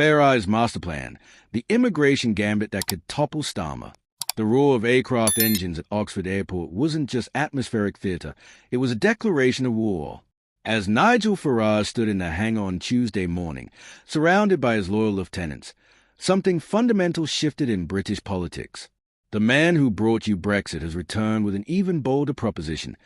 Farage's master plan, the immigration gambit that could topple Starmer. The roar of aircraft engines at Oxford Airport wasn't just atmospheric theatre, it was a declaration of war. As Nigel Farage stood in the hangar on Tuesday morning, surrounded by his loyal lieutenants, something fundamental shifted in British politics. The man who brought you Brexit has returned with an even bolder proposition: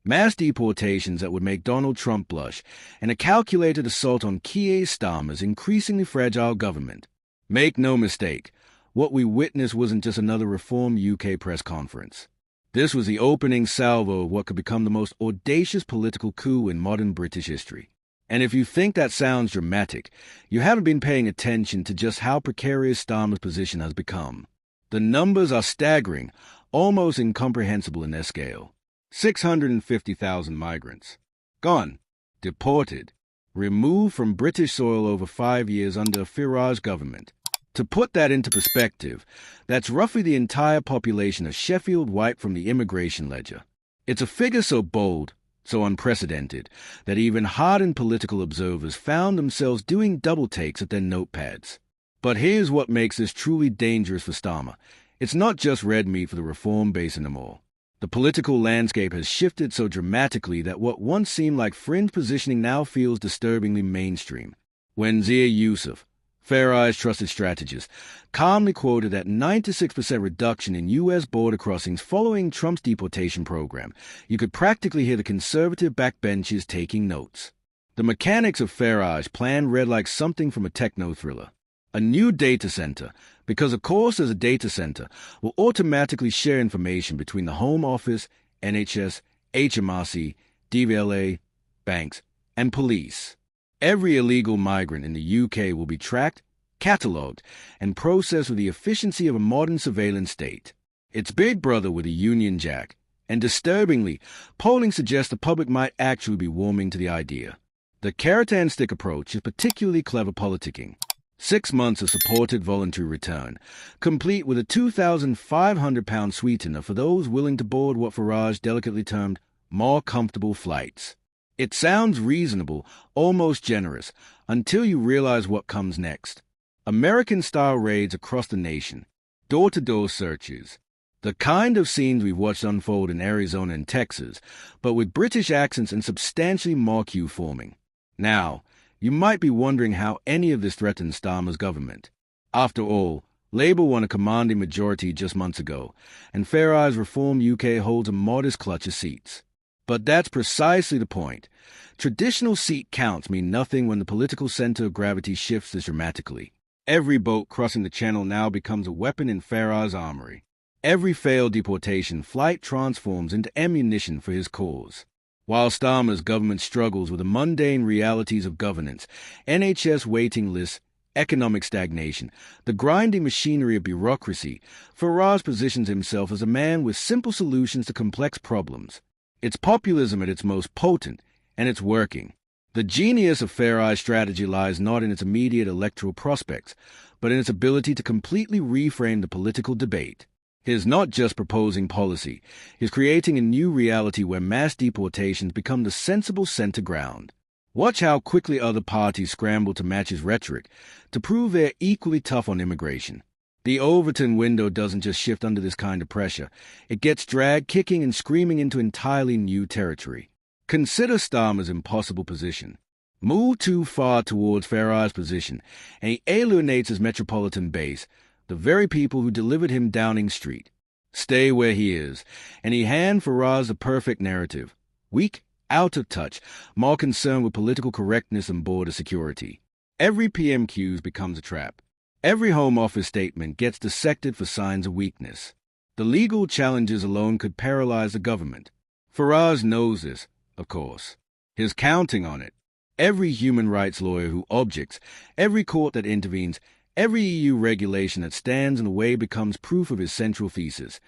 mass deportations that would make Donald Trump blush, and a calculated assault on Keir Starmer's increasingly fragile government. Make no mistake, what we witnessed wasn't just another Reform UK press conference. This was the opening salvo of what could become the most audacious political coup in modern British history. And if you think that sounds dramatic, you haven't been paying attention to just how precarious Starmer's position has become. The numbers are staggering, almost incomprehensible in their scale. 650,000 migrants. Gone. Deported. Removed from British soil over 5 years under a Farage government. To put that into perspective, that's roughly the entire population of Sheffield wiped from the immigration ledger. It's a figure so bold, so unprecedented, that even hardened political observers found themselves doing double takes at their notepads. But here's what makes this truly dangerous for Starmer. It's not just red meat for the reform base anymore. The political landscape has shifted so dramatically that what once seemed like fringe positioning now feels disturbingly mainstream. When Zia Yusuf, Farage's trusted strategist, calmly quoted that 96% reduction in U.S. border crossings following Trump's deportation program, you could practically hear the conservative backbenchers taking notes. The mechanics of Farage's plan read like something from a techno thriller. A new data center, because of course as a data center, will automatically share information between the Home Office, NHS, HMRC, DVLA, banks, and police. Every illegal migrant in the UK will be tracked, catalogued, and processed with the efficiency of a modern surveillance state. It's Big Brother with a Union Jack, and disturbingly, polling suggests the public might actually be warming to the idea. The carrot-and-stick approach is particularly clever politicking. 6 months of supported voluntary return, complete with a £2,500 sweetener for those willing to board what Farage delicately termed more comfortable flights. It sounds reasonable, almost generous, until you realize what comes next. American-style raids across the nation, door-to-door searches, the kind of scenes we've watched unfold in Arizona and Texas, but with British accents and substantially more queue forming. Now, you might be wondering how any of this threatens Starmer's government. After all, Labour won a commanding majority just months ago, and Farage's Reform UK holds a modest clutch of seats. But that's precisely the point. Traditional seat counts mean nothing when the political center of gravity shifts this dramatically. Every boat crossing the channel now becomes a weapon in Farage's armory. Every failed deportation flight transforms into ammunition for his cause. While Starmer's government struggles with the mundane realities of governance, NHS waiting lists, economic stagnation, the grinding machinery of bureaucracy, Farage positions himself as a man with simple solutions to complex problems. It's populism at its most potent, and it's working. The genius of Farage's strategy lies not in its immediate electoral prospects, but in its ability to completely reframe the political debate. He's not just proposing policy, he's creating a new reality where mass deportations become the sensible center ground. Watch how quickly other parties scramble to match his rhetoric, to prove they're equally tough on immigration. The overturn window doesn't just shift under this kind of pressure. It gets dragged kicking and screaming into entirely new territory. Consider Starmer's impossible position. Move too far towards Farage's position, and he alienates his metropolitan base, the very people who delivered him Downing Street. Stay where he is, and he hands Farage the perfect narrative. Weak, out of touch, more concerned with political correctness and border security. Every PMQ becomes a trap. Every Home Office statement gets dissected for signs of weakness. The legal challenges alone could paralyze the government. Farage knows this, of course. He's counting on it. Every human rights lawyer who objects, every court that intervenes, every EU regulation that stands in the way becomes proof of his central thesis,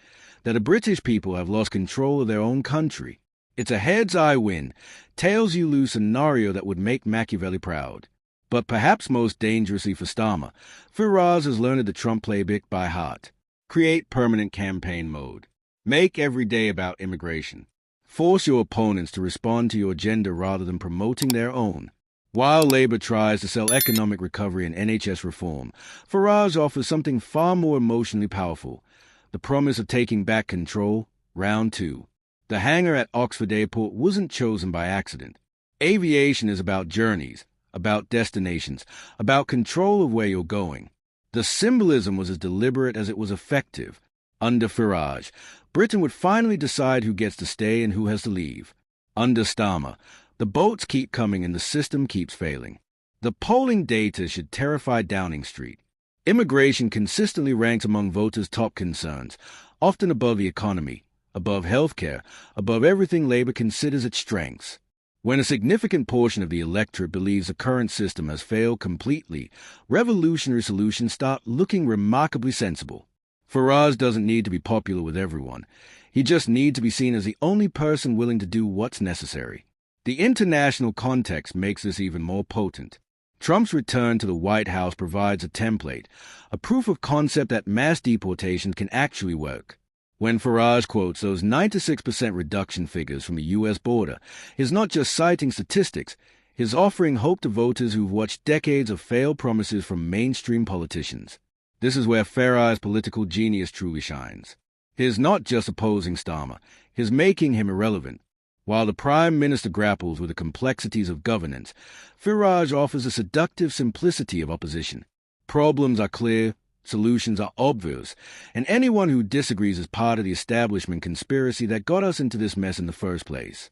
that the British people have lost control of their own country. It's a heads-eye win, tails-you-lose scenario that would make Machiavelli proud. But perhaps most dangerously for Starmer, Farage has learned the Trump playbook by heart. Create permanent campaign mode. Make every day about immigration. Force your opponents to respond to your agenda rather than promoting their own. While Labour tries to sell economic recovery and NHS reform, Farage offers something far more emotionally powerful: the promise of taking back control. Round 2. The hangar at Oxford Airport wasn't chosen by accident. Aviation is about journeys, about destinations, about control of where you're going. The symbolism was as deliberate as it was effective. Under Farage, Britain would finally decide who gets to stay and who has to leave. Under Starmer, the boats keep coming and the system keeps failing. The polling data should terrify Downing Street. Immigration consistently ranks among voters' top concerns, often above the economy, above healthcare, above everything Labour considers its strengths. When a significant portion of the electorate believes the current system has failed completely, revolutionary solutions start looking remarkably sensible. Farage doesn't need to be popular with everyone. He just needs to be seen as the only person willing to do what's necessary. The international context makes this even more potent. Trump's return to the White House provides a template, a proof of concept that mass deportation can actually work. When Farage quotes those 96% reduction figures from the U.S. border, he's not just citing statistics, he's offering hope to voters who've watched decades of failed promises from mainstream politicians. This is where Farage's political genius truly shines. He's not just opposing Starmer, he's making him irrelevant. While the Prime Minister grapples with the complexities of governance, Farage offers a seductive simplicity of opposition. Problems are clear, solutions are obvious, and anyone who disagrees is part of the establishment conspiracy that got us into this mess in the first place.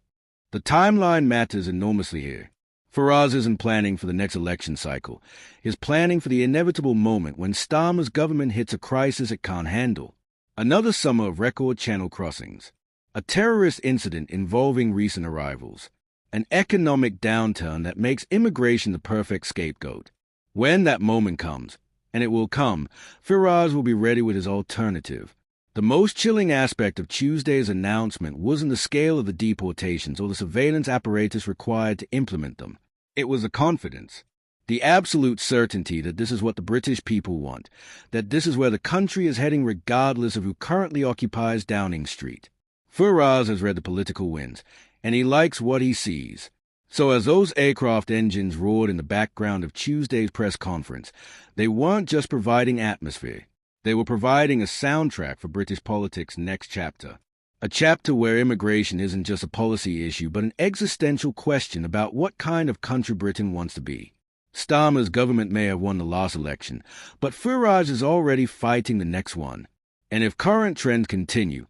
The timeline matters enormously here. Farage isn't planning for the next election cycle. He's planning for the inevitable moment when Starmer's government hits a crisis it can't handle. Another summer of record channel crossings. A terrorist incident involving recent arrivals. An economic downturn that makes immigration the perfect scapegoat. When that moment comes, and it will come, Farage will be ready with his alternative. The most chilling aspect of Tuesday's announcement wasn't the scale of the deportations or the surveillance apparatus required to implement them. It was the confidence. The absolute certainty that this is what the British people want, that this is where the country is heading regardless of who currently occupies Downing Street. Farage has read the political winds, and he likes what he sees. So as those aircraft engines roared in the background of Tuesday's press conference, they weren't just providing atmosphere. They were providing a soundtrack for British politics' next chapter. A chapter where immigration isn't just a policy issue, but an existential question about what kind of country Britain wants to be. Starmer's government may have won the last election, but Farage is already fighting the next one. And if current trends continue,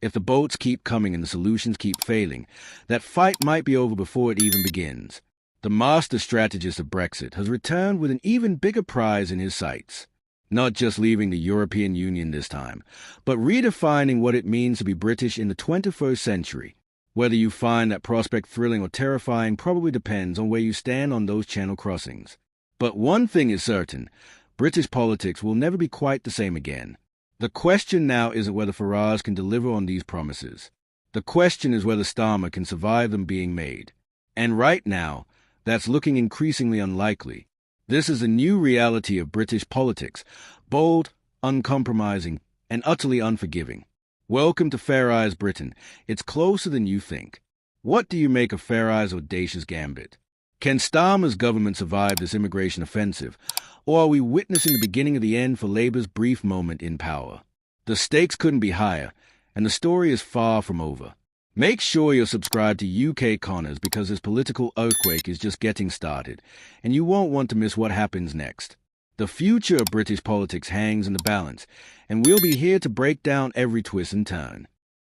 if the boats keep coming and the solutions keep failing, that fight might be over before it even begins. The master strategist of Brexit has returned with an even bigger prize in his sights. Not just leaving the European Union this time, but redefining what it means to be British in the 21st century. Whether you find that prospect thrilling or terrifying probably depends on where you stand on those channel crossings. But one thing is certain, British politics will never be quite the same again. The question now isn't whether Farage can deliver on these promises. The question is whether Starmer can survive them being made. And right now, that's looking increasingly unlikely. This is the new reality of British politics, bold, uncompromising, and utterly unforgiving. Welcome to Farage's Britain. It's closer than you think. What do you make of Farage's audacious gambit? Can Starmer's government survive this immigration offensive, or are we witnessing the beginning of the end for Labour's brief moment in power? The stakes couldn't be higher, and the story is far from over. Make sure you're subscribed to UK Connors because this political earthquake is just getting started, and you won't want to miss what happens next. The future of British politics hangs in the balance, and we'll be here to break down every twist and turn.